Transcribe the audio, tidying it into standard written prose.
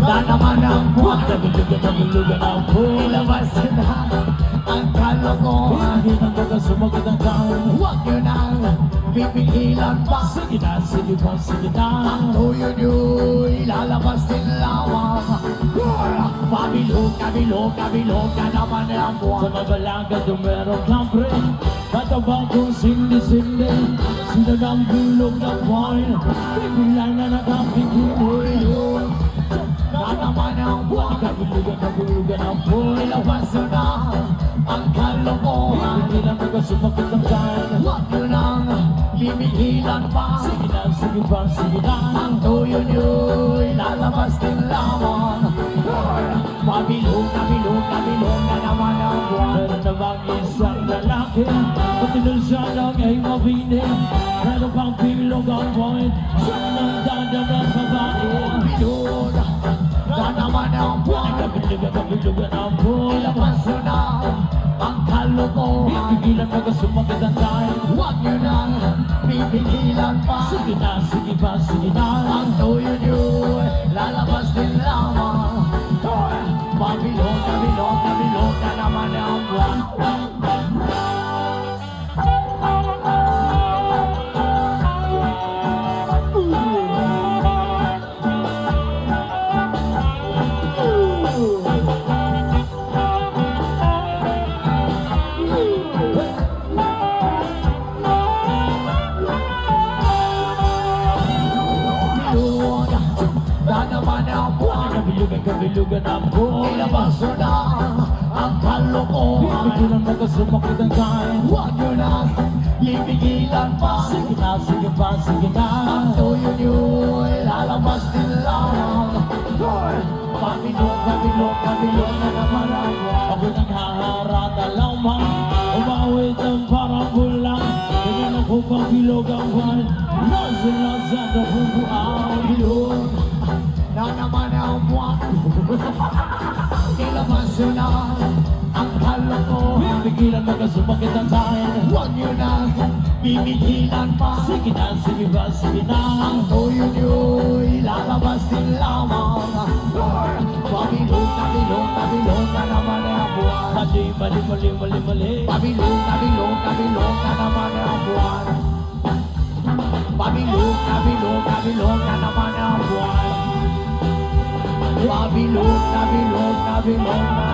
na naman ang buwan. Nabulugan ang buwan. Ilabas na ang kalokohan. Hindi na baga sumagot ang taon. Huwag nyo nang pipigilan pa. Sige na, sige pa, sige na. Ang tuyo nyo'y lalabas din lamang. Kabilog na naman ang Sa buwan. mabalaga dumerong kambre. Katabang kong sindi-sindi. Sino ng bilog ng buwan. Bigla na nakapigil. Na naman ang buwan. Nabulugan ang buwan. Ilabas na ang kalokohan. Hindi na baga sumagot ang taon. Huwag nyo nang pipigilan pa. Sige na, sige pa, sige na. Ang tuyo nyo'y lalabas din lamang. Pabilog na naman ang buwan. Meron namang isang lalaki. Patinol siya ng ay mabini. Meron pang bilog ang buwan. Siya nang dadamang babae. Pabilog na naman ang buwan. Nabulugan ang buwan. Ilabas na ang kalokohan. Pipigilan baga sumagot ang taon. Huwag nyo nang pipigilan pa. Sige na, sige pa, sige na. Ang tuyo nyo'y lalabas din lamang. Pabilog na naman ang buwan. Pabilog na naman ang buwan. Kabilugan ang buwan. Ilabas na ang kalokohan. Pipigilan baga sumagot ang taon. Huwag nyo nang pipigilan pa. Sige na, sige pa, sige na. Ang tuyo nyo'y lalabas din lamang. Pabilog na naman ang buwan. Ako nang haharata lamang. Umawit ang parang bulang. Ganyan ako pang bilog ang buwan. Nasa na bubuang. Pabilog na naman ang buwan. Ilabas na ang kalokohan. Pipigilan baga sumagot ang taon. Huwag nyo nang pipigilan pa. Sige na, sige pa, sige na. Ang tuyo nyo'y lalabas din lamang. Pabilog na naman ang buwan. Mali, mali, mali, mali, mali. Pabilog na naman ang buwan. Pabilog na naman ang buwan. Pabilog na